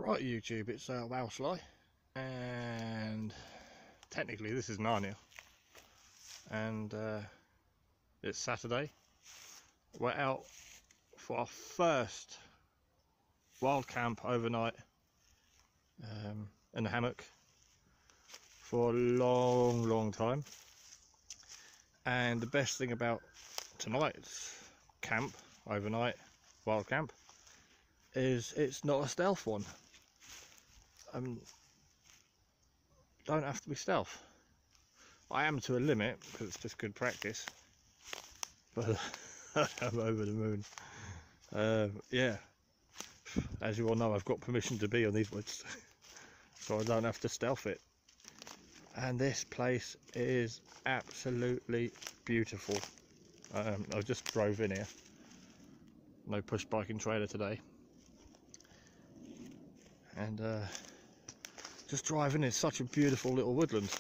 Right, YouTube, it's Wowsly, and technically this is Narnia, and it's Saturday. We're out for our first wild camp overnight in the hammock for a long time. And the best thing about tonight's camp, overnight wild camp, is it's not a stealth one. Don't have to be stealth. I am to a limit because it's just good practice, but I'm over the moon. Yeah, as you all know, I've got permission to be on these woods, so I don't have to stealth it. And this place is absolutely beautiful. I just drove in here. No push biking trailer today. And just driving is such a beautiful little woodland,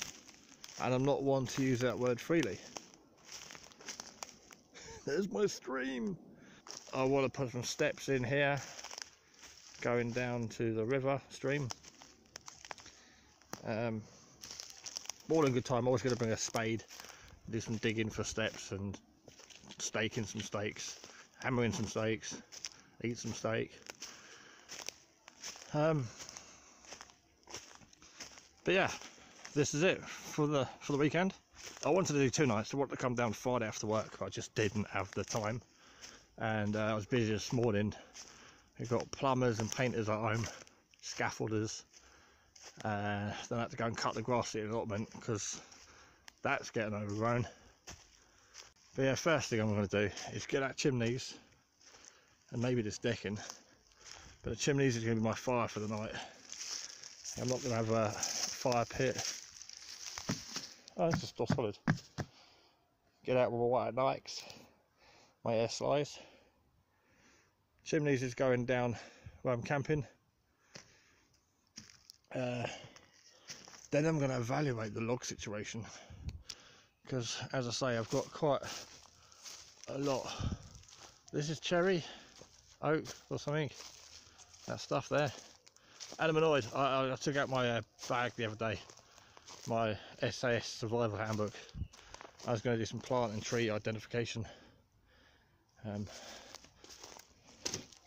and I'm not one to use that word freely. There's my stream. I want to put some steps in here going down to the river stream. More than good time. I was going to bring a spade, do some digging for steps and staking some stakes, hammering some stakes, eat some steak. But yeah, this is it for the weekend. I wanted to do 2 nights. I wanted to come down Friday after work, but I just didn't have the time, and I was busy this morning. We've got plumbers and painters at home, scaffolders. Then I had to go and cut the grass in the allotment because that's getting overgrown. But yeah, first thing I'm going to do is get out chimneys and maybe this decking. But the chimneys is going to be my fire for the night. I'm not going to have a fire pit. Oh, this is still solid. Get out with my white Nikes, my air slides. Chimneys is going down where I'm camping. Then I'm going to evaluate the log situation, because as I say, I've got quite a lot. This is cherry, oak or something, that stuff there. Aluminum. I took out my bag the other day, my SAS survival handbook. I was going to do some plant and tree identification.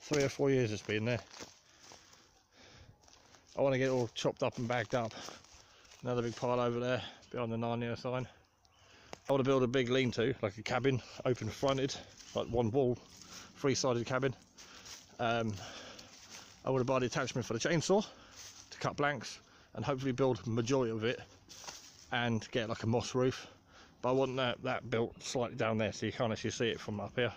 3 or 4 years it's been there. I want to get it all chopped up and bagged up. Another big pile over there behind the Narnia sign. I want to build a big lean-to, like a cabin, open fronted, like one wall, 3-sided cabin. I want to buy the attachment for the chainsaw to cut blanks and hopefully build the majority of it and get like a moss roof. But I want that built slightly down there so you can't actually see it from up here.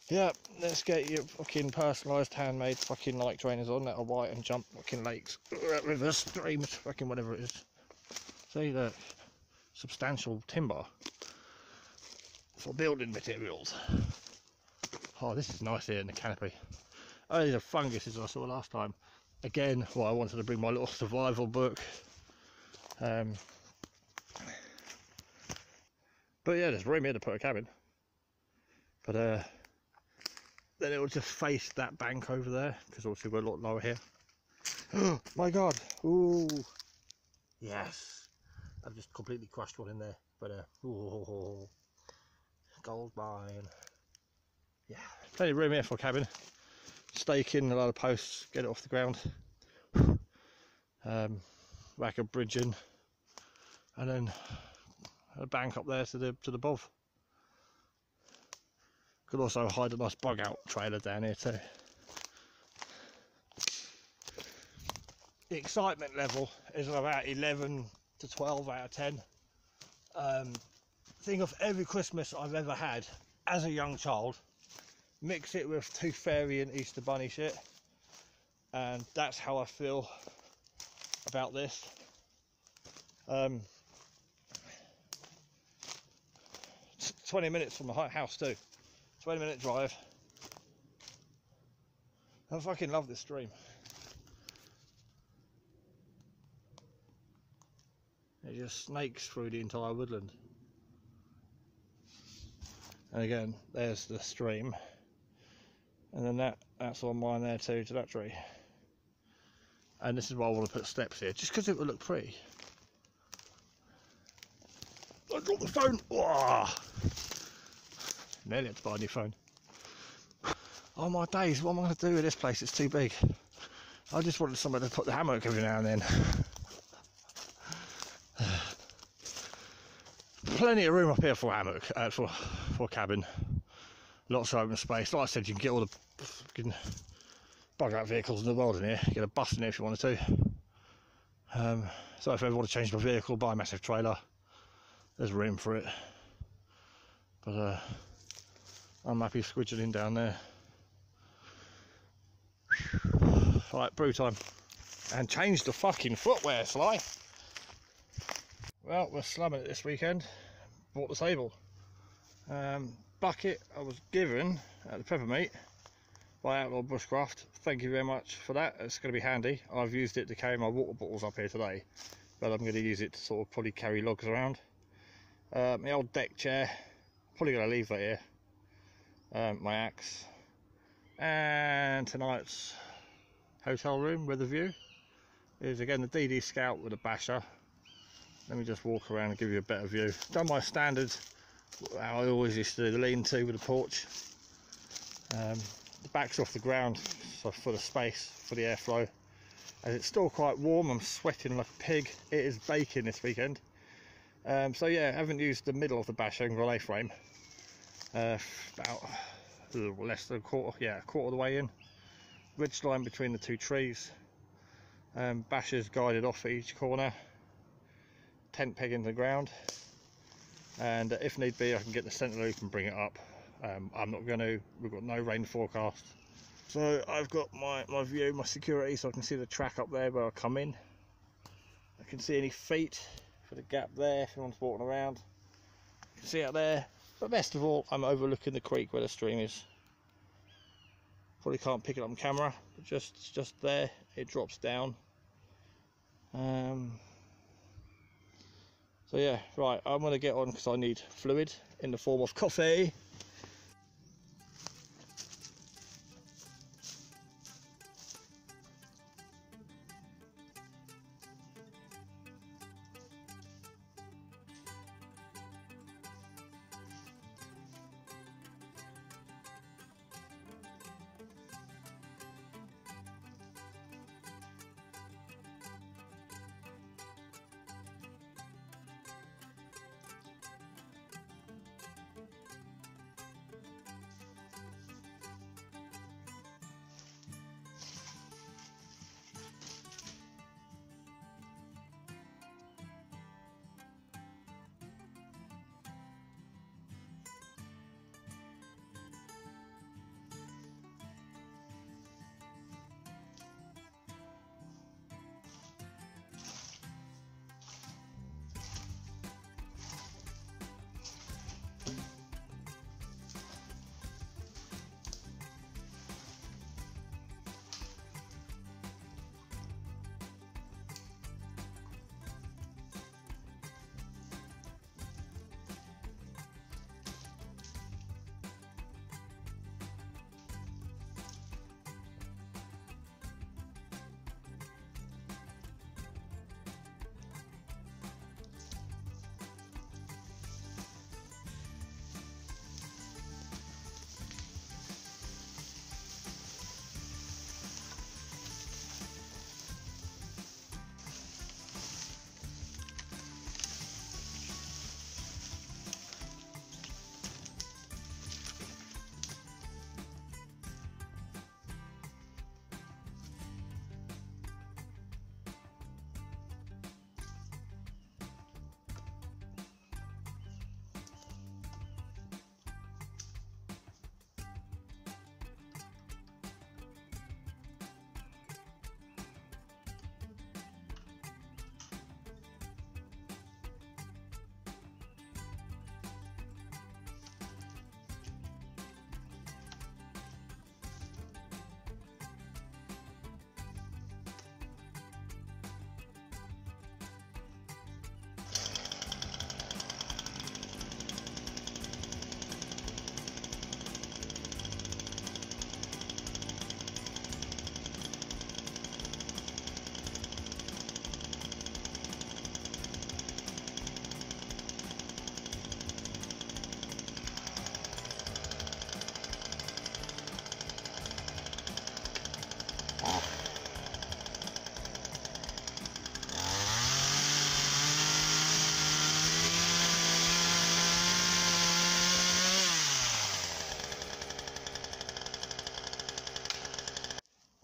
Yeah, let's get your fucking personalised handmade fucking light trainers on that are white and jump fucking lakes, rivers, streams, fucking whatever it is. See, look, substantial timber for building materials. Oh, this is nice here in the canopy. Oh, these are funguses I saw last time. Again, well, I wanted to bring my little survival book. But yeah, there's room here to put a cabin. But then it will just face that bank over there, because obviously we're a lot lower here. Oh my god! Ooh, yes! I've just completely crushed one in there. But ooh, gold mine. Yeah, plenty of room here for a cabin. Stake in a lot of posts, get it off the ground, whack a bridge in, and then a bank up there to the above. Could also hide a nice bug out trailer down here too. The excitement level is about 11 to 12 out of 10. Think of every Christmas I've ever had as a young child. Mix it with Tooth Fairy and Easter Bunny shit, and that's how I feel about this. 20 minutes from the house too. 20-minute drive. I fucking love this stream. It just snakes through the entire woodland. And again, there's the stream. And then that's on mine there too, to that tree. And this is why I want to put steps here, just because it would look pretty. I dropped the phone. Oh, nearly had to buy a new phone. Oh my days, what am I going to do with this place? It's too big. I just wanted somewhere to put the hammock every now and then. Plenty of room up here for a hammock, for a cabin. Lots of open space. Like I said, you can get all the fucking bug out vehicles in the world in here. Get a bus in here if you wanted to. So if I ever want to change my vehicle, buy a massive trailer, there's room for it. But I'm happy squidging down there. Right, brew time. And change the fucking footwear, Sly. Well, we're slumming it this weekend. Bought the table. Bucket I was given at the Pepper Meet by Outlaw Bushcraft. Thank you very much for that. It's going to be handy. I've used it to carry my water bottles up here today, but I'm going to use it to sort of probably carry logs around. My old deck chair, probably going to leave that here. My axe, and tonight's hotel room with a view is again the DD Scout with a basher. Let me just walk around and give you a better view. Done my standard, how I always used to do, the lean-to with the porch. The back's off the ground, so for the space, for the airflow. As it's still quite warm, I'm sweating like a pig. It is baking this weekend. So yeah, I haven't used the middle of the basher and relay frame. About a little less than a quarter, yeah, a quarter of the way in. Ridge line between the two trees. Bashers guided off at each corner. Tent peg in the ground, and if need be I can get the centre loop and bring it up. I'm not going to, we've got no rain forecast, so I've got my view, my security, so I can see the track up there where I come in. I can see any feet for the gap there if anyone's walking around. You can see out there, but best of all I'm overlooking the creek where the stream is. Probably can't pick it up on camera, but just there it drops down. So yeah, right, I'm going to get on because I need fluid in the form of coffee.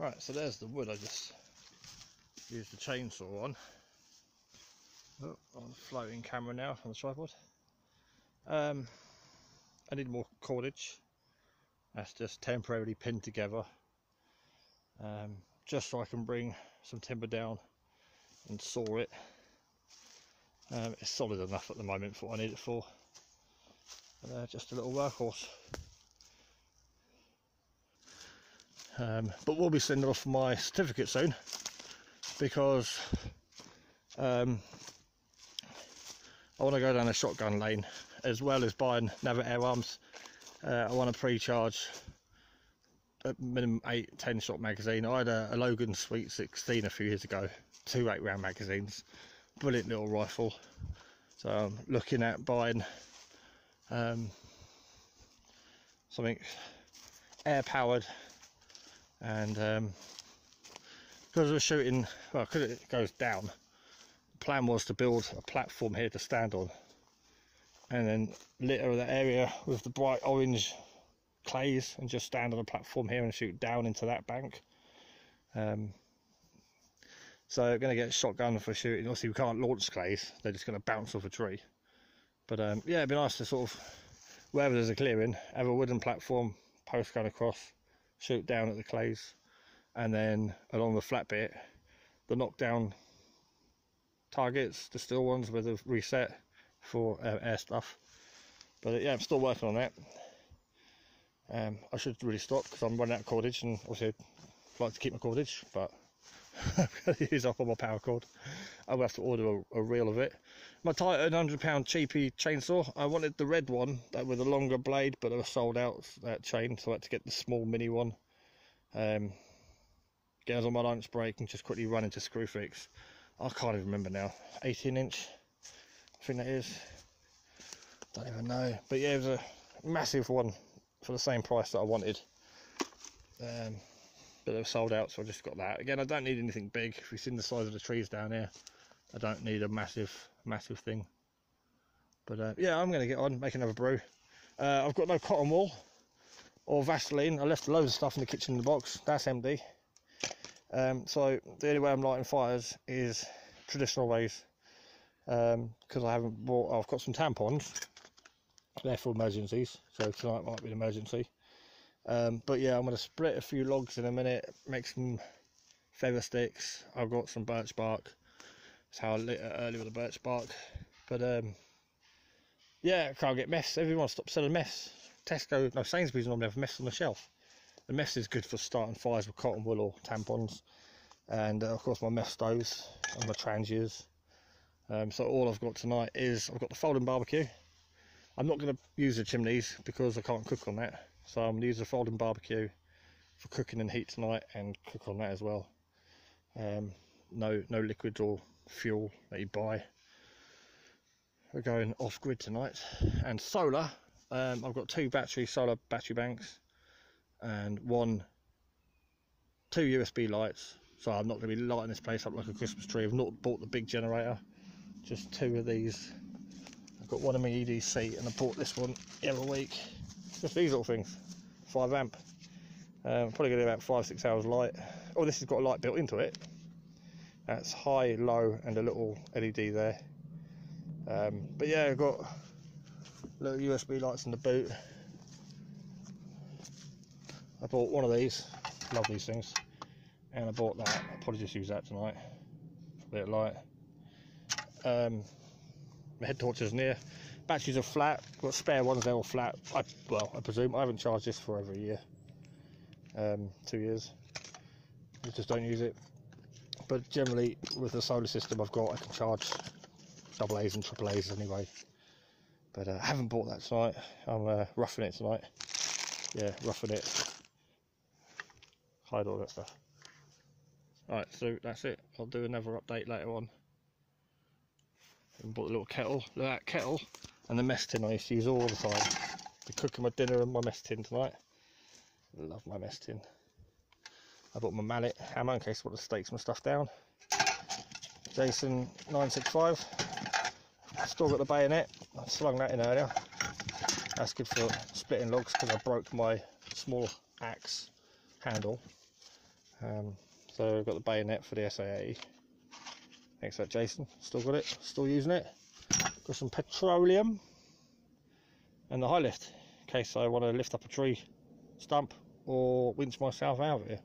Right, so there's the wood I just used the chainsaw on. Oh, on the floating camera now on the tripod. I need more cordage. That's just temporarily pinned together, just so I can bring some timber down and saw it. It's solid enough at the moment for what I need it for. Just a little workhorse. But we'll be sending off my certificate soon, because I want to go down a shotgun lane as well as buying another air arms. I want to pre-charge a minimum 8-10 shot magazine. I had a Logan Sweet 16 a few years ago, 2 8-round magazines, brilliant little rifle. So I'm looking at buying something air powered, and because we're shooting, well, because it goes down, the plan was to build a platform here to stand on, and then litter that area with the bright orange clays and just stand on a platform here and shoot down into that bank. So I'm going to get a shotgun for shooting. Obviously we can't launch clays, they're just going to bounce off a tree. But yeah, it'd be nice to sort of, wherever there's a clearing, have a wooden platform, post going across, shoot down at the clays, and then along the flat bit, the knockdown targets, the steel ones with a reset for air stuff. But yeah, I'm still working on that. I should really stop because I'm running out of cordage, and obviously I'd like to keep my cordage, but I'm going to use up all my power cord. I'll have to order a reel of it. My Titan £100 cheapy chainsaw, I wanted the red one with a longer blade, but it was sold out, that chain, so I had to get the small mini one. Get us on my lunch break and just quickly run into Screwfix. I can't even remember now, 18-inch I think that is, don't even know. But yeah, it was a massive one for the same price that I wanted, but they were sold out, so I just got that. Again, I don't need anything big. If you've seen the size of the trees down here, I don't need a massive thing. But yeah, I'm going to get on, make another brew. I've got no cotton wool or Vaseline. I left loads of stuff in the kitchen in the box, that's empty. So the only way I'm lighting fires is traditional ways, because I haven't bought, I've got some tampons, they're for emergencies, so tonight might be an emergency. But yeah, I'm going to split a few logs in a minute, make some feather sticks. I've got some birch bark, that's how I lit it earlier with the birch bark. But yeah, I can't get mess. Everyone stopped selling mess. Tesco, no, Sainsbury's normally have mess on the shelf. The mess is good for starting fires with cotton wool or tampons, and of course my mess stoves and my transiers. So all I've got tonight is, I've got the folding barbecue. I'm not going to use the chimneys because I can't cook on that, so I'm going to use the folding barbecue for cooking and heat tonight, and cook on that as well. No liquid or fuel that you buy. We're going off grid tonight. And solar, I've got 2 solar battery banks, and 2 USB lights, so I'm not going to be lighting this place up like a Christmas tree. I've not bought the big generator, just 2 of these. I've got one of my EDC, and I bought this one the other week. Just these little things, 5 amp. I'm probably going to do about 5-6 hours light. Oh, this has got a light built into it. That's high, low, and a little LED there. But yeah, I've got little USB lights in the boot. I bought one of these, love these things, and I bought that. I'll probably just use that tonight for a bit of light. My head torch is near. Batteries are flat, got spare ones, they're all flat. Well, I presume. I haven't charged this for over a year, 2 years. I just don't use it. But generally, with the solar system I've got, I can charge AA's and AAA's anyway. But I haven't bought that tonight. I'm roughing it tonight. Yeah, roughing it. Hide all that stuff. Alright, so that's it. I'll do another update later on. I bought a little kettle. Look at that kettle. And the mess tin I used to use all the time. Be cooking my dinner in my mess tin tonight. Love my mess tin. I bought my mallet hammer in case I want to stake some stuff down. Jason 965. Still got the bayonet. I slung that in earlier. That's good for splitting logs because I broke my small axe handle. So I've got the bayonet for the SAE. Thanks for that, Jason. Still got it, still using it. Got some petroleum and the high lift in case I want to lift up a tree stump or winch myself out of here.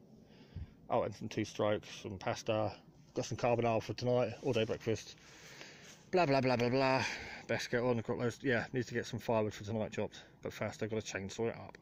Oh, and some 2-stroke, some pasta. Got some carbonara for tonight, all day breakfast. Blah blah blah blah blah. Best get on. I've got those. Yeah, need to get some firewood for tonight chopped. But first I've got to chainsaw it up.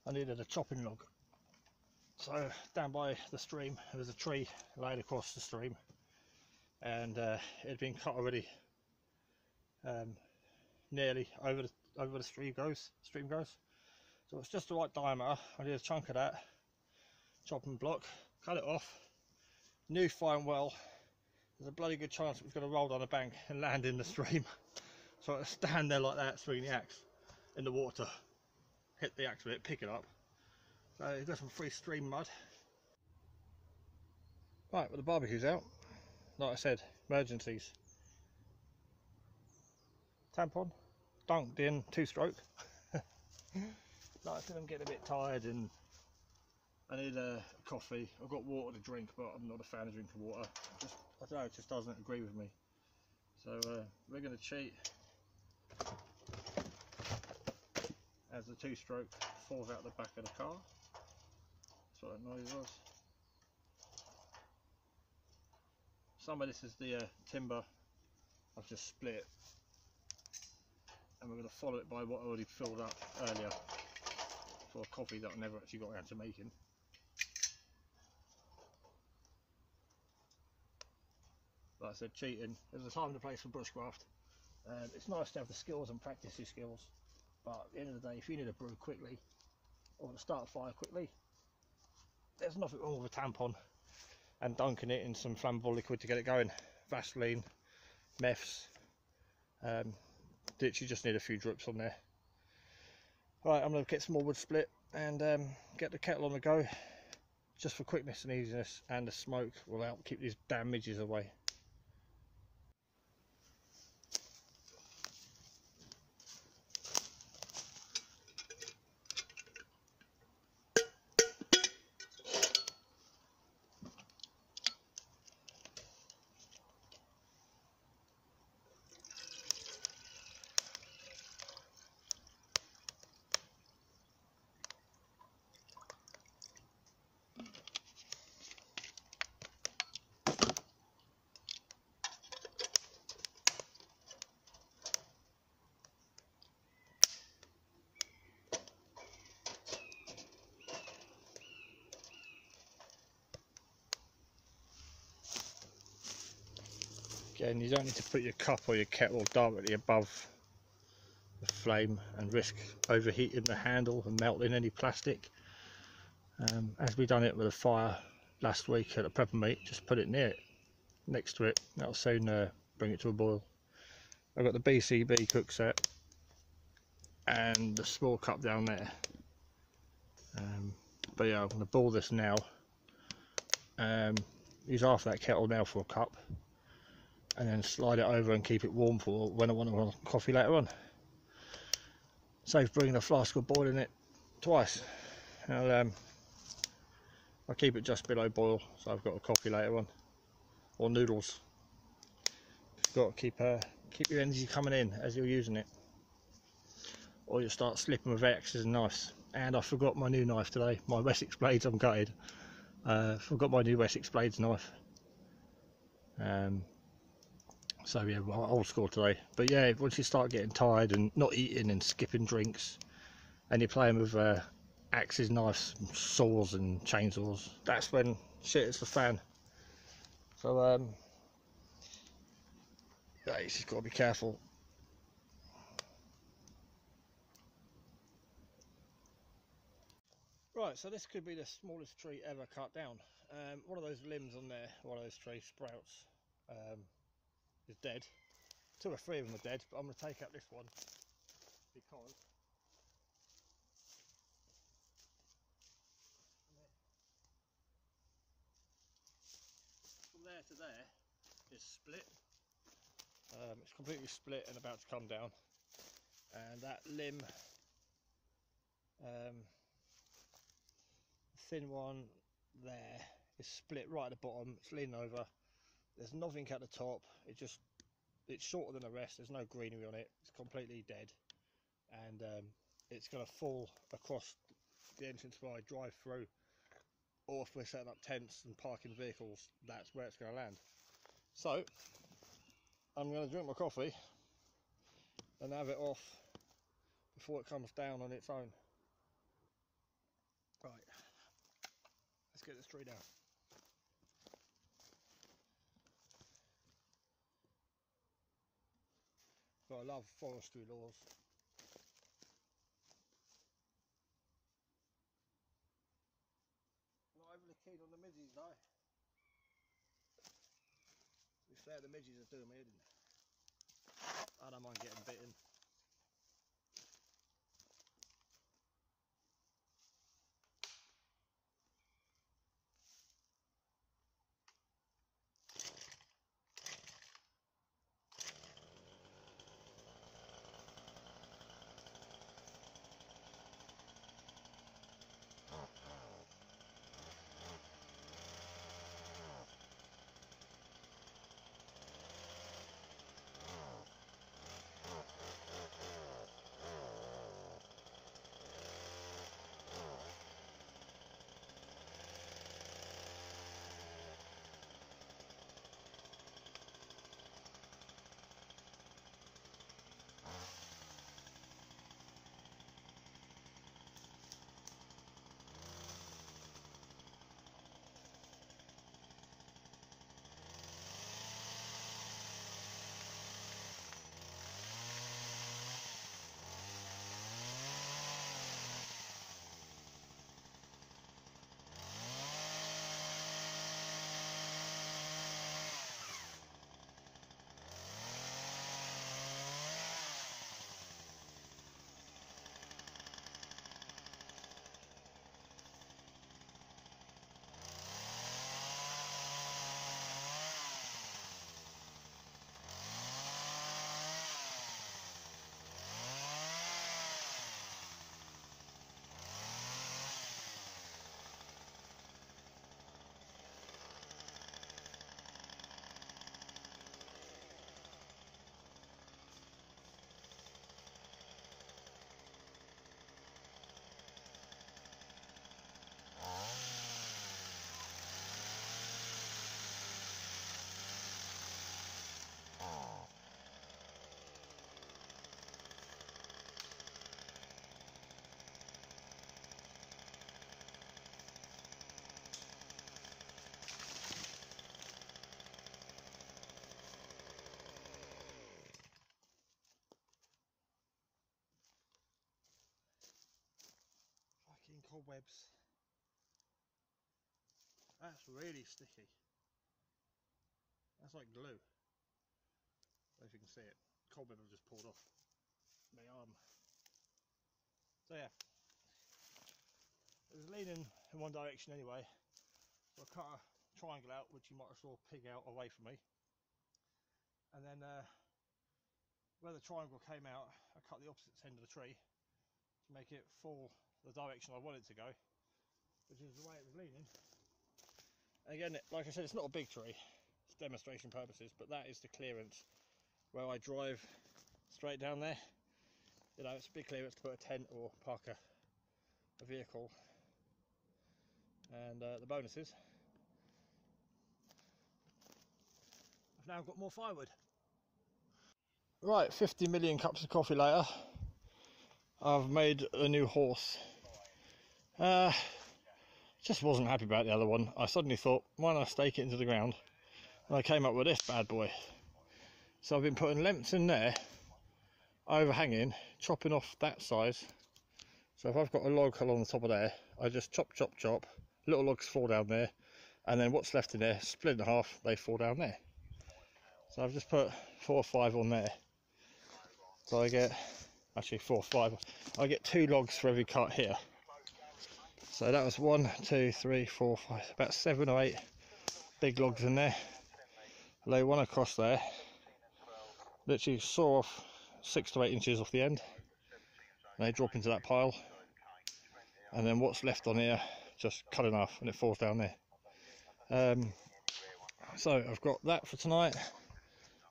I needed a chopping log. So down by the stream there was a tree laid across the stream, and it had been cut already, nearly over the stream goes. So it's just the right diameter. I need a chunk of that chopping block, cut it off. Knew fine well there's a bloody good chance it was going to roll down the bank and land in the stream. So I stand there like that, swinging the axe in the water, hit the axe with it, pick it up. So you've got some free stream mud. Right, well the barbecue's out. Like I said, emergencies. Tampon, dunked in, 2-stroke. Like I said, I'm getting a bit tired and I need a coffee. I've got water to drink, but I'm not a fan of drinking water. I don't know, it just doesn't agree with me. So we're going to cheat as the 2-stroke falls out the back of the car. That's what that noise was. Some of this is the timber I've just split, and we're going to follow it by what I already filled up earlier for a coffee that I never actually got around to making. Like I said, cheating. There's a time and a place for bushcraft. It's nice to have the skills and practice your skills, but at the end of the day, if you need a brew quickly or to start a fire quickly, there's nothing wrong with a tampon and dunking it in some flammable liquid to get it going. Vaseline, meths, literally just need a few drips on there. Right, I'm going to get some more wood split and get the kettle on the go, just for quickness and easiness, and the smoke will help keep these damn midges away. Again, you don't need to put your cup or your kettle directly above the flame and risk overheating the handle and melting any plastic. As we done it with a fire last week at a prepper meet, just put it near it, next to it. That'll soon bring it to a boil. I've got the BCB cook set and the small cup down there. But yeah, I'm going to boil this now. Use half that kettle now for a cup, and then slide it over and keep it warm for when I want to want coffee later on. Save bringing a flask of boiling it twice. I'll keep it just below boil, so I've got a coffee later on, or noodles. You've got to keep your energy coming in as you're using it, or you'll start slipping with axes and knives. And I forgot my new knife today, my Wessex blades. I'm gutted. Forgot my new Wessex blades knife. So yeah, old school today. But yeah, once you start getting tired and not eating and skipping drinks, and you're playing with axes, knives, saws and chainsaws, that's when shit hits the fan. So yeah, you just got to be careful. Right, so this could be the smallest tree ever cut down. One of those limbs on there, one of those tree sprouts, is dead. 2 or 3 of them are dead, but I'm going to take out this one because from there to there is split. It's completely split and about to come down, and that limb, thin one there, is split right at the bottom. It's leaning over. There's nothing at the top. It's shorter than the rest. There's no greenery on it. It's completely dead, and it's going to fall across the entrance where I drive through, or if we're setting up tents and parking vehicles, that's where it's going to land. So I'm going to drink my coffee and have it off before it comes down on its own. Right, let's get this tree down. But I love forestry laws. Not overly keen on the midges though. To be fair, the midges are doing me in. I don't mind getting bitten. cobwebs. That's really sticky. That's like glue. I don't know if you can see it. Cobweb I've just pulled off my arm. So yeah, it was leaning in one direction anyway. So I cut a triangle out, which you might have saw pig out away from me. And then where the triangle came out, I cut the opposite end of the tree to make it fall the direction I want it to go, which is the way it was leaning. And again, like I said, it's not a big tree, it's demonstration purposes, but that is the clearance where I drive straight down there. You know, it's a big clearance to put a tent or park a vehicle. And the bonus is I've now got more firewood. Right, 50 million cups of coffee later, I've made a new horse. Just wasn't happy about the other one. I suddenly thought, why not stake it into the ground? And I came up with this bad boy. So I've been putting lengths in there, overhanging, chopping off that size. So if I've got a log along the top of there, I just chop, chop, chop. Little logs fall down there, and then what's left in there, split in half, they fall down there. So I've just put 4 or 5 on there. So I get, actually 4 or 5, I get 2 logs for every cut here. So that was 1, 2, 3, 4, 5, about 7 or 8 big logs in there. Lay one across there, literally saw off 6 to 8 inches off the end. And they drop into that pile. And then what's left on here, just cut in half and it falls down there. So I've got that for tonight.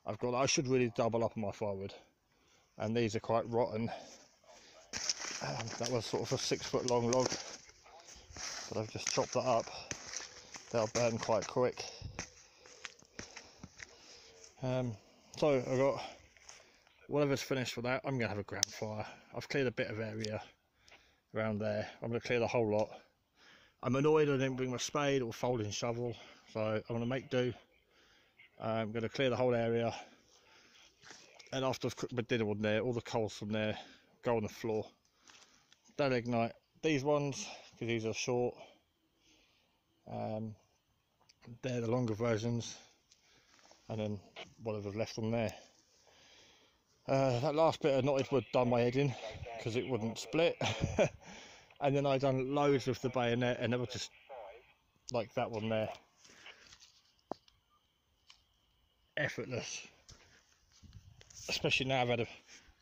I should really double up on my firewood. And these are quite rotten. That was sort of a 6 foot long log. But I've just chopped that up. They'll burn quite quick. So I've got whatever's finished for that. I'm going to have a ground fire. I've cleared a bit of area around there. I'm going to clear the whole lot. I'm annoyed I didn't bring my spade or folding shovel, so I'm going to make do. I'm going to clear the whole area, and after I've cooked my dinner on there, all the coals from there go on the floor. Don't ignite these ones because these are short. They're the longer versions, and then whatever's left on there. That last bit of knotted wood done my head in because it wouldn't split. And then I done loads of the bayonet, and they were just like that one there, effortless. Especially now I've had a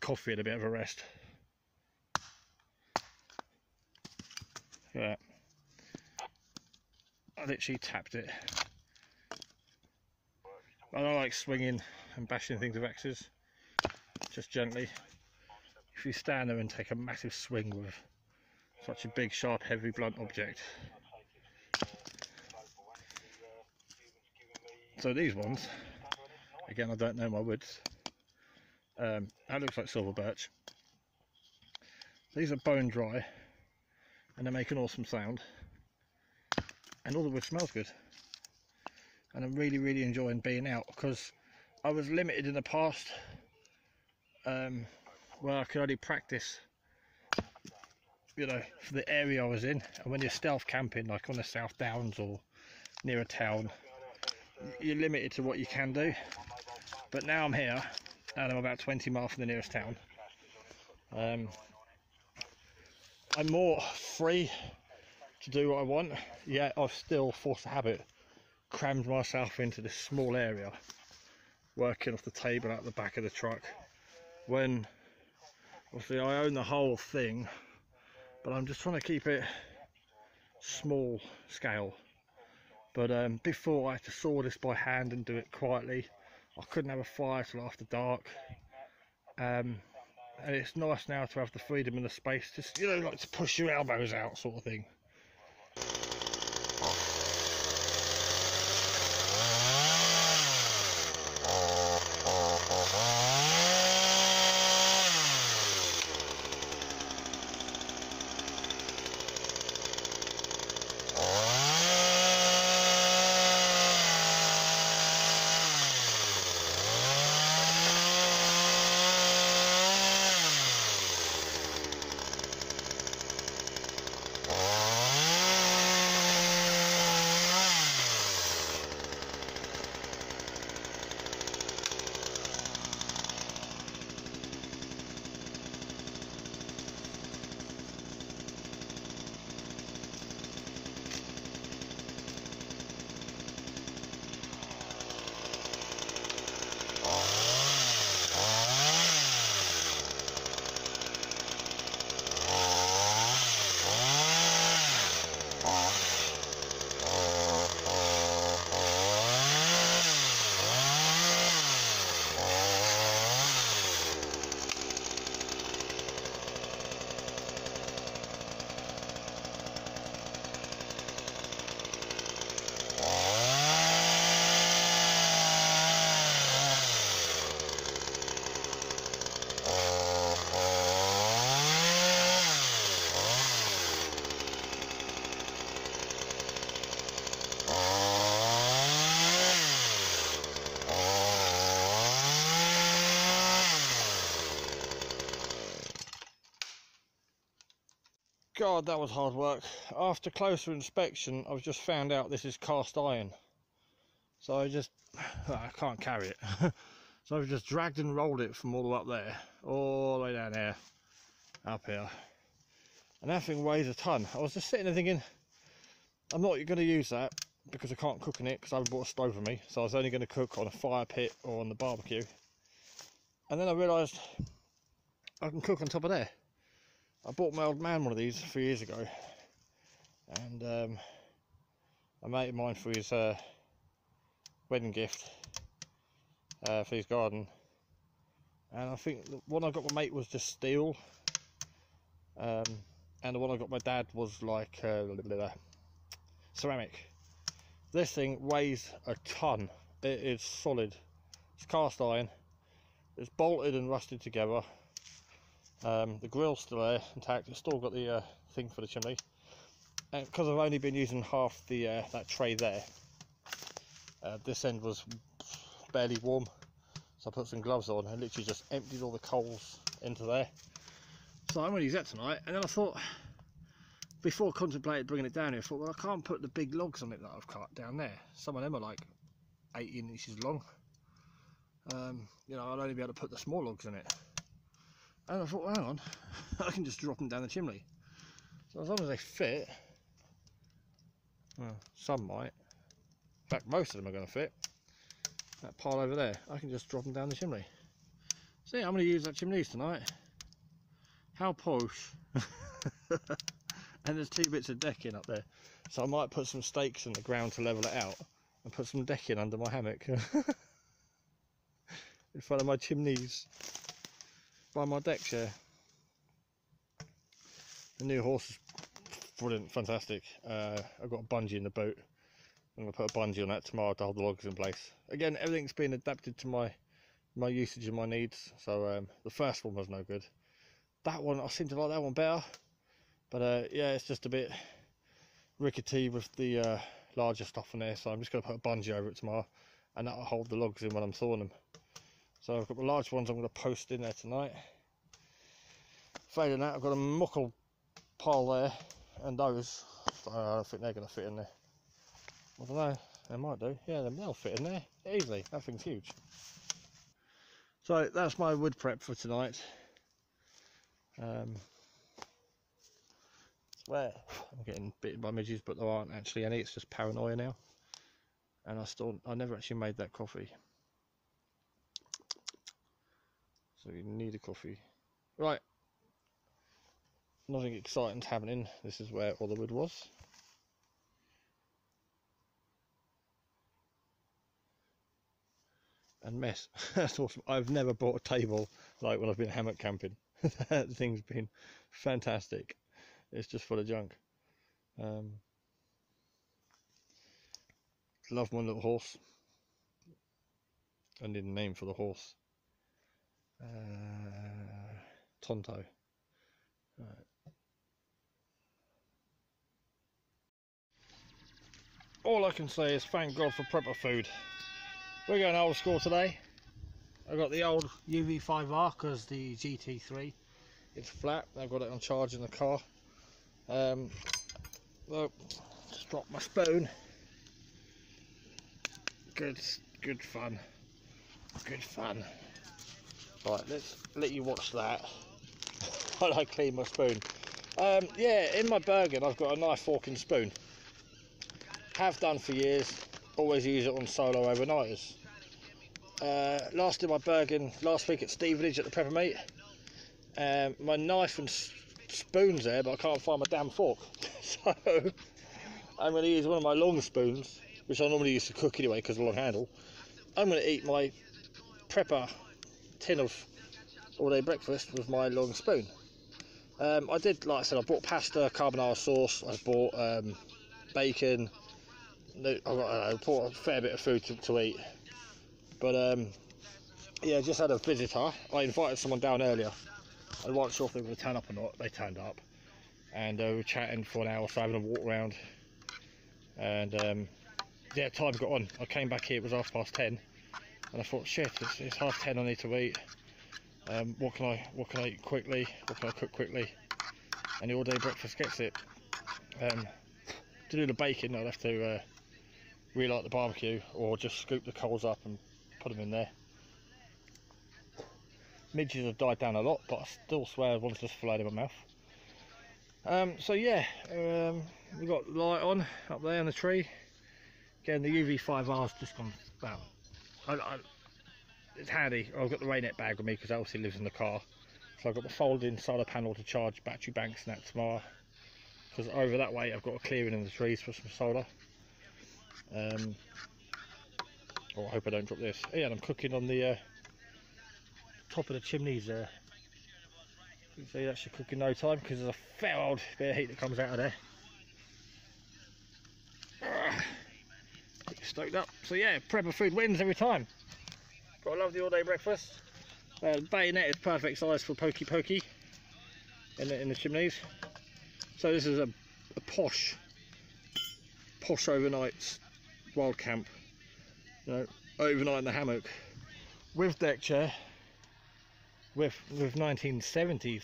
coffee and a bit of a rest. Yeah, I literally tapped it. I don't like swinging and bashing things with axes, just gently. If you stand there and take a massive swing with such a big, sharp, heavy, blunt object. So these ones, again, I don't know my woods. That looks like silver birch. These are bone dry, and they make an awesome sound. And all the wood smells good. And I'm really, really enjoying being out, because I was limited in the past, where I could only practice, you know, for the area I was in. And when you're stealth camping, like on the South Downs or near a town, you're limited to what you can do. But now I'm here, and I'm about 20 miles from the nearest town. I'm more free to do what I want, yet I've still, forced a habit, crammed myself into this small area, working off the table out the back of the truck, when obviously I own the whole thing, but I'm just trying to keep it small scale. But before, I had to saw this by hand and do it quietly. I couldn't have a fire till after dark, and it's nice now to have the freedom and the space to, you know, like to push your elbows out sort of thing. God, that was hard work. After closer inspection, I've just found out this is cast iron. So I can't carry it. So I've just dragged and rolled it from all the way up there, all the way down there, up here. And that thing weighs a ton. I was just sitting there thinking, I'm not going to use that because I can't cook in it because I haven't brought a stove with me. So I was only going to cook on a fire pit or on the barbecue. And then I realised I can cook on top of there. I bought my old man one of these a few years ago. And a mate of mine for his wedding gift for his garden. And I think the one I got my mate was just steel. And the one I got my dad was like ceramic. This thing weighs a ton. It is solid. It's cast iron. It's bolted and rusted together. The grill's still there, intact. It's still got the thing for the chimney. And because I've only been using half the that tray there, this end was barely warm. So I put some gloves on and literally just emptied all the coals into there. So I'm going to use that tonight. And then I thought, before I contemplated bringing it down here, I thought, well, I can't put the big logs on it that I've cut down there. Some of them are like 18 inches long. You know, I'll only be able to put the small logs in it. And I thought, well, hang on, I can just drop them down the chimney. So as long as they fit, well, some might. In fact, most of them are going to fit. That pile over there, I can just drop them down the chimney. So yeah, I'm going to use that chimneys tonight. How posh. And there's 2 bits of decking up there, so I might put some stakes in the ground to level it out and put some decking under my hammock in front of my chimneys by my deck chair. The new horse is brilliant, fantastic. I've got a bungee in the boot. I'm going to put a bungee on that tomorrow to hold the logs in place. Again, everything's been adapted to my usage and my needs. So the first one was no good. That one, I seem to like that one better. But yeah, it's just a bit rickety with the larger stuff in there. So I'm just going to put a bungee over it tomorrow, and that'll hold the logs in when I'm thawing them. So I've got the large ones I'm going to post in there tonight. Failing that, I've got a muckle pile there, and those, I don't think they're going to fit in there. I don't know, they might do. Yeah, they'll fit in there easily. That thing's huge. So that's my wood prep for tonight. Where I'm getting bitten by midges, but there aren't actually any. It's just paranoia now. And I never actually made that coffee. So you need a coffee. Right. Nothing exciting's happening. This is where all the wood was. And mess. That's awesome. I've never bought a table like when I've been hammock camping. That thing's been fantastic. It's just full of junk. Love my little horse. I need a name for the horse. Tonto. Right. All I can say is thank God for prepper food. We're going old school today. I got the old UV5R because the GT3, it's flat. I've got it on charge in the car. Well, just drop my spoon. Good fun. Good fun. Right, let's let you watch that while I clean my spoon. Yeah, in my Bergen I've got a knife, fork and spoon. Have done for years. Always use it on solo overnighters. Last in my Bergen last week at Stevenage at the prepper meet. My knife and spoon's there, but I can't find my damn fork. So I'm going to use one of my long spoons, which I normally use to cook anyway because of the long handle. I'm going to eat my prepper tin of all-day breakfast with my long spoon. I did, like I said, I bought pasta, carbonara sauce, I bought bacon, I bought a fair bit of food to eat. But yeah, just had a visitor. I invited someone down earlier. I wasn't sure if they were going to turn up or not. They turned up, and we were chatting for an hour, so having a walk around. And yeah, time got on. I came back here, it was 10:30, and I thought, shit, it's 10:30. I need to eat. What can I eat quickly? What can I cook quickly? and the all-day breakfast gets it. To do the baking, I'll have to relight the barbecue, or just scoop the coals up and put them in there. Midges have died down a lot, but I still swear one's just filleted in my mouth. So yeah, we've got light on up there in the tree. Again, the UV5R's just gone about. It's handy. I've got the rainette bag with me because Elsie lives in the car. So I've got the folding solar panel to charge battery banks and that tomorrow. Because over that way I've got a clearing in the trees for some solar. Oh, I hope I don't drop this. Yeah, and I'm cooking on the top of the chimneys there. You can see that should cook in no time because there's a fair old bit of heat that comes out of there. Get you stoked up. So yeah, prepper food wins every time. Got a lovely all-day breakfast. The bayonet is perfect size for pokey pokey in the chimneys. So this is a posh overnight wild camp. You know, overnight in the hammock with deck chair, with 1970s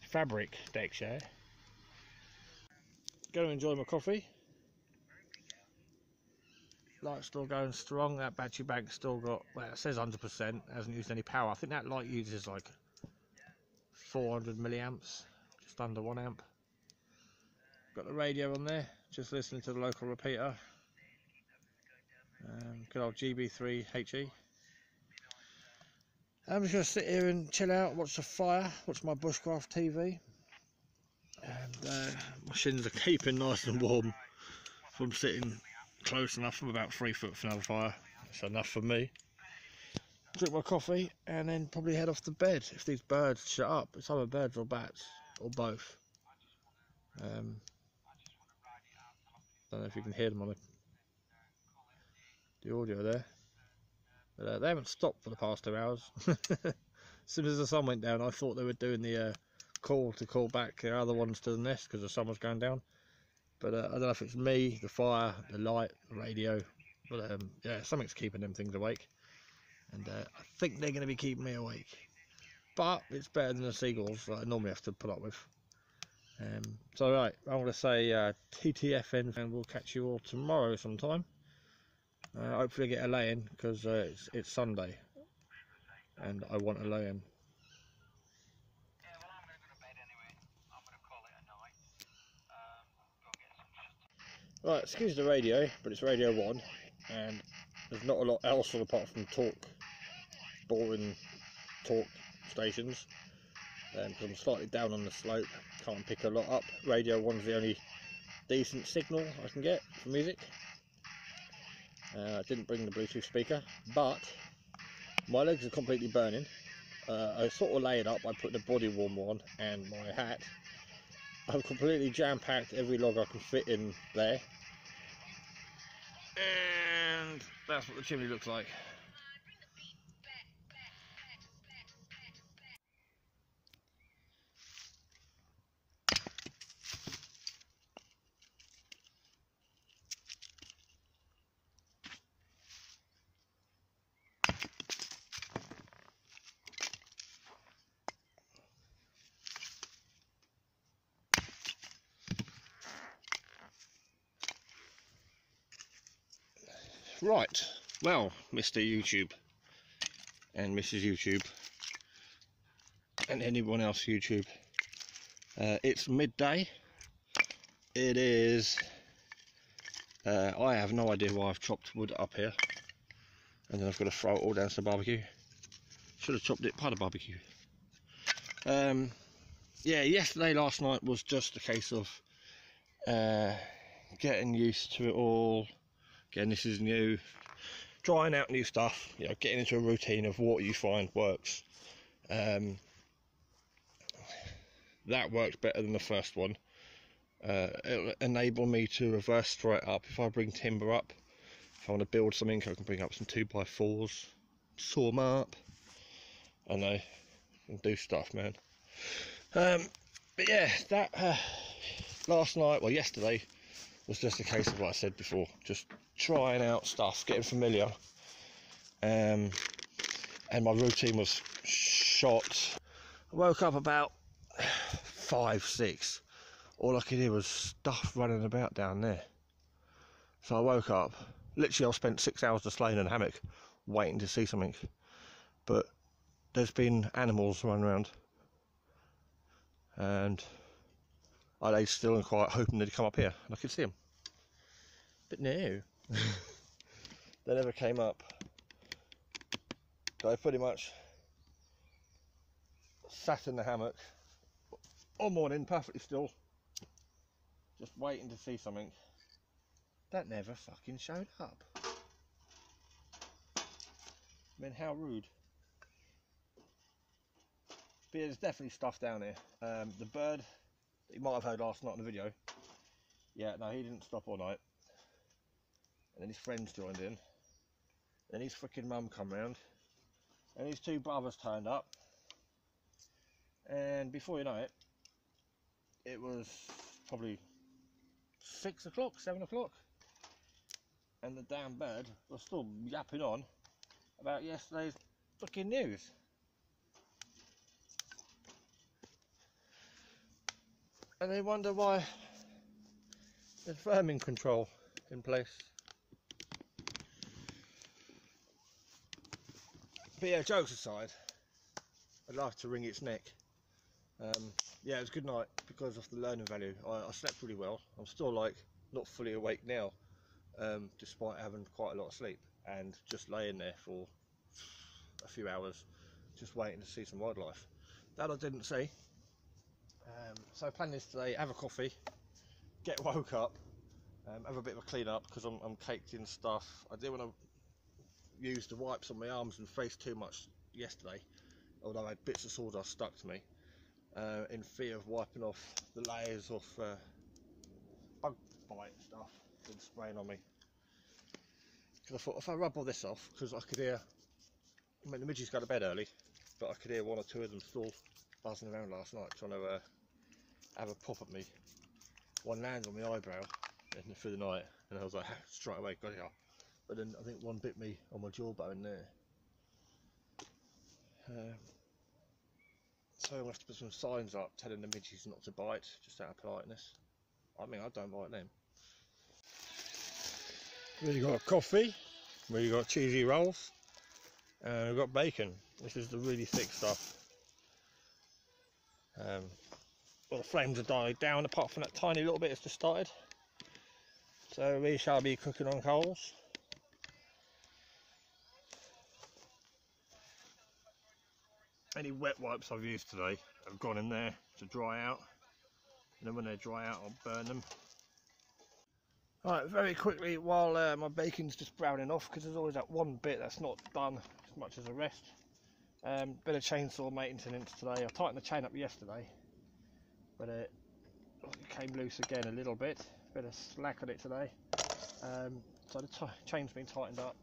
fabric deck chair. Going to enjoy my coffee. Light's still going strong. That battery bank's still got, well, it says 100%, hasn't used any power. I think that light uses like 400 milliamps, just under 1 amp. Got the radio on there, just listening to the local repeater. Good old GB3HE. I'm just going to sit here and chill out, watch the fire, watch my bushcraft TV. And my shins are keeping nice and warm from sitting close enough. I'm about 3 foot from the fire. That's enough for me. Drink my coffee and then probably head off to bed if these birds shut up. It's either birds or bats or both. Don't know if you can hear them on the audio there, but they haven't stopped for the past 2 hours. As soon as the sun went down, I thought they were doing the call to call back the other ones to the nest because the sun was going down. But I don't know if it's me, the fire, the light, the radio, but yeah, something's keeping them things awake, and I think they're going to be keeping me awake. But it's better than the seagulls that I normally have to put up with. So right, I'm going to say TTFN, and we'll catch you all tomorrow sometime. Hopefully I get a lay-in because it's Sunday and I want a lay-in. Right, excuse the radio, but it's Radio 1 and there's not a lot else on apart from boring talk stations. Because I'm slightly down on the slope, can't pick a lot up. Radio 1's the only decent signal I can get for music. I didn't bring the Bluetooth speaker, but my legs are completely burning. I sort of lay it up, I put the body warmer on and my hat. I've completely jam-packed every log I can fit in there. And that's what the chimney looks like. Right, well, Mr. YouTube and Mrs. YouTube and anyone else YouTube, it's midday. It is, I have no idea why I've chopped wood up here and then I've got to throw it all down to the barbecue. Should have chopped it by the barbecue. Yeah, last night was just a case of getting used to it all. Again, this is new, trying out new stuff, you know, getting into a routine of what you find works. That worked better than the first one. It'll enable me to reverse straight up. If I bring timber up, if I want to build something, I can bring up some 2x4s, saw them up, and I can do stuff, man. But yeah, that last night, well, yesterday, was just a case of what I said before, just trying out stuff, getting familiar, and my routine was shot. I woke up about 5, 6, all I could hear was stuff running about down there. So I woke up. Literally, I've spent 6 hours just laying in a hammock waiting to see something. But there's been animals running around. And I lay still and quiet, hoping they'd come up here. And I could see them. But no. They never came up. So I pretty much sat in the hammock all morning, perfectly still, just waiting to see something that never fucking showed up. I mean, how rude. But yeah, there's definitely stuff down here. The bird that you might have heard last night in the video, yeah, no, he didn't stop all night. And then his friends joined in. Then his freaking mum come round. And his two brothers turned up. And before you know it, it was probably 6 o'clock, 7 o'clock. And the damn bird was still yapping on about yesterday's fucking news. And they wonder why there's vermin control in place. But yeah, jokes aside, I'd like to wring its neck. Yeah, it was a good night because of the learning value. I slept really well. I'm still like not fully awake now, despite having quite a lot of sleep and just laying there for a few hours just waiting to see some wildlife. That I didn't see. So plan is today, have a coffee, get woke up, have a bit of a clean up because I'm caked in stuff. I didn't want to use the wipes on my arms and face too much yesterday, although I had bits of sawdust stuck to me, in fear of wiping off the layers of bug bite stuff and spraying on me. Because I thought if I rub all this off, because I could hear, I mean the midges go to bed early, but I could hear one or two of them still buzzing around last night trying to have a pop at me. One landed on my eyebrow through the night and I was like, straight away, got it up. But then I think one bit me on my jawbone there. So I'm going to have to put some signs up telling the midges not to bite, just out of politeness. I mean, I don't bite them. We've got coffee, we've got cheesy rolls, and we've got bacon. This is the really thick stuff. Well, the flames are died down apart from that tiny little bit that's just started. So we shall be cooking on coals. Any wet wipes I've used today have gone in there to dry out, and then when they dry out I'll burn them. Alright, very quickly while my bacon's just browning off, because there's always that one bit that's not done as much as the rest. Bit of chainsaw maintenance today. I tightened the chain up yesterday, but it came loose again a little bit. Bit of slack on it today. So the chain's been tightened up,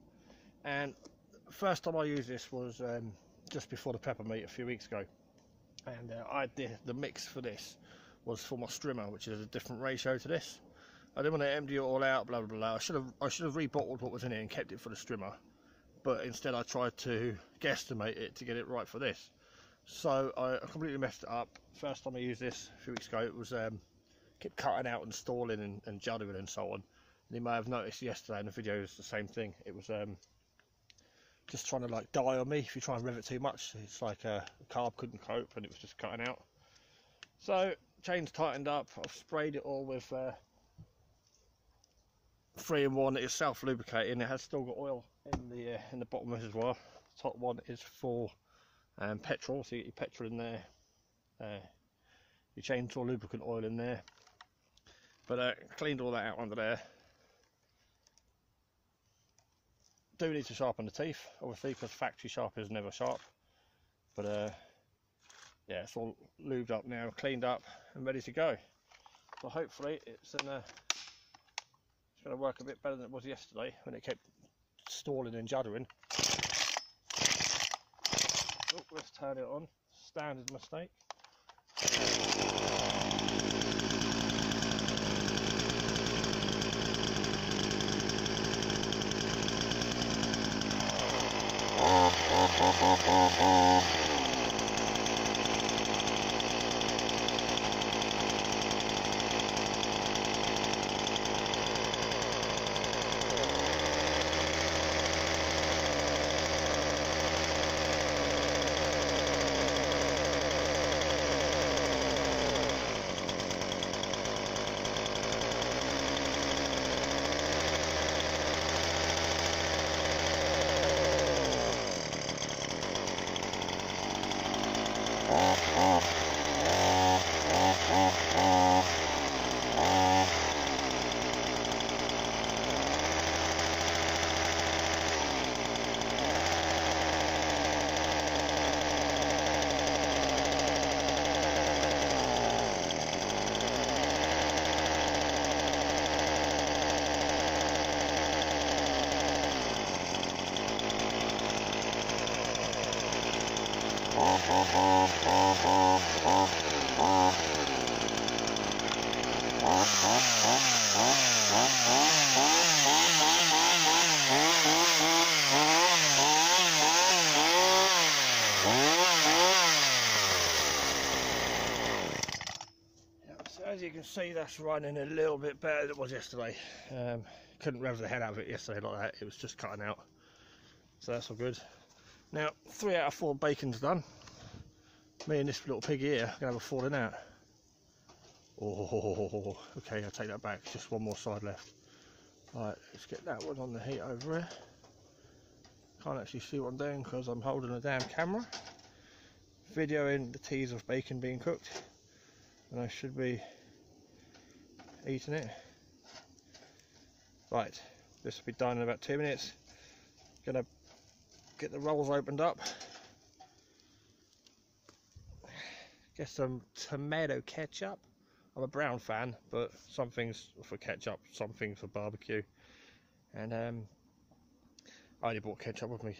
and first time I used this was just before the pepper meat a few weeks ago, and the mix for this was for my strimmer, which is a different ratio to this. I didn't want to empty it all out, blah blah blah. I should have rebottled what was in it and kept it for the strimmer, but instead I tried to guesstimate it to get it right for this. So I completely messed it up. First time I used this a few weeks ago, it was kept cutting out and stalling and juddering and so on. And you may have noticed yesterday in the video, it was the same thing. It was just trying to like die on me. If you try and rev it too much, it's like a carb couldn't cope and it was just cutting out. So chain's tightened up. I've sprayed it all with 3-in-1. It's self-lubricating. It has still got oil in the bottom as well. The top one is for petrol, so you get your petrol in there, your chainsaw lubricant oil in there. But cleaned all that out under there. Do need to sharpen the teeth, obviously, because factory sharp is never sharp. But yeah, it's all lubed up now, cleaned up, and ready to go. So hopefully it's going to work a bit better than it was yesterday when it kept stalling and juddering. Oh, let's turn it on. Standard mistake. So as you can see, that's running a little bit better than it was yesterday. Couldn't rev the head out of it yesterday like that, it was just cutting out. So that's all good. Now, 3 out of 4 bacon's done. Me and this little pig here are gonna have a falling out. Oh, okay, I'll take that back. Just one more side left. Right, let's get that one on the heat over here. Can't actually see what I'm doing because I'm holding a damn camera, videoing the teas of bacon being cooked, and I should be eating it. Right, this will be done in about 2 minutes. Gonna get the rolls opened up. Get some tomato ketchup. I'm a brown fan, but some things for ketchup, some things for barbecue. And I only brought ketchup with me.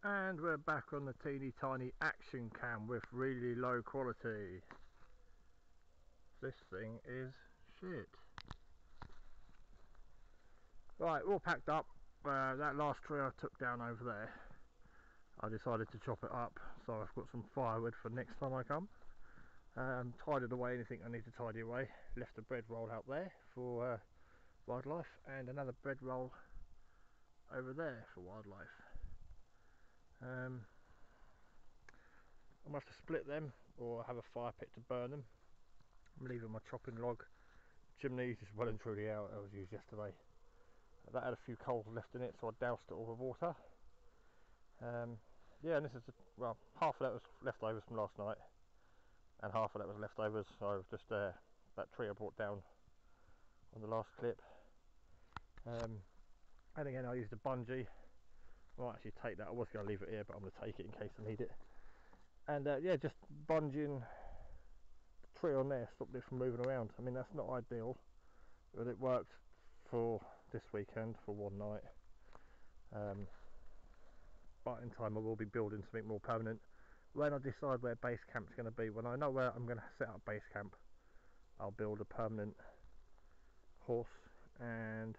And we're back on the teeny tiny action cam with really low quality. This thing is shit. Right, all packed up. That last tree I took down over there, I decided to chop it up, so I've got some firewood for next time I come. Tidied away anything I need to tidy away. Left a bread roll out there for wildlife, and another bread roll over there for wildlife. I'm going to have to split them or have a fire pit to burn them. I'm leaving my chopping log chimney just well and truly out. That was used yesterday. That had a few coals left in it, so I doused it all with water. Yeah, and this is, well, half of that was leftovers from last night, and half of that was leftovers, so just that tree I brought down on the last clip. And again, I used a bungee. I might actually take that. I was going to leave it here, but I'm going to take it in case I need it. And yeah, just bungeeing the tree on there stopped it from moving around. I mean, that's not ideal, but it worked for this weekend for one night. But in time I will be building something more permanent. When I decide where base camp's going to be, when I know where I'm going to set up base camp, I'll build a permanent horse, and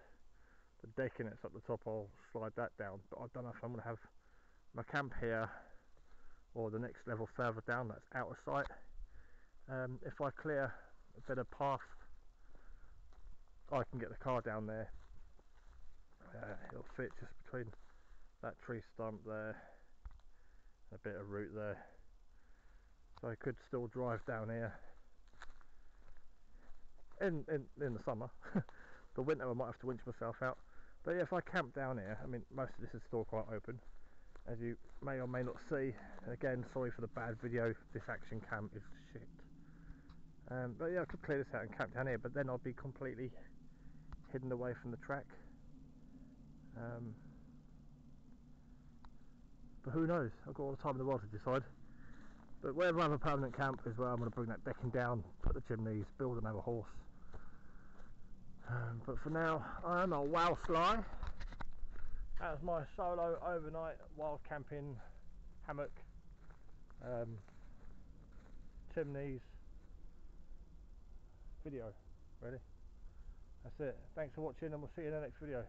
the decking that's up the top, I'll slide that down. But I don't know if I'm going to have my camp here or the next level further down that's out of sight. If I clear a bit of path, I can get the car down there. It'll fit just between that tree stump there, a bit of root there, so I could still drive down here in the summer. The winter I might have to winch myself out, but yeah, if I camp down here, I mean, most of this is still quite open, as you may or may not see. And again, sorry for the bad video, this action cam is shit. But yeah, I could clear this out and camp down here, but then I'd be completely hidden away from the track. But who knows? I've got all the time in the world to decide. But wherever I have a permanent camp is where I'm going to bring that decking down, put the chimneys, build another horse. But for now, I'm a wow sly. That was my solo overnight wild camping hammock, chimneys video. Really, that's it. Thanks for watching, and we'll see you in the next video.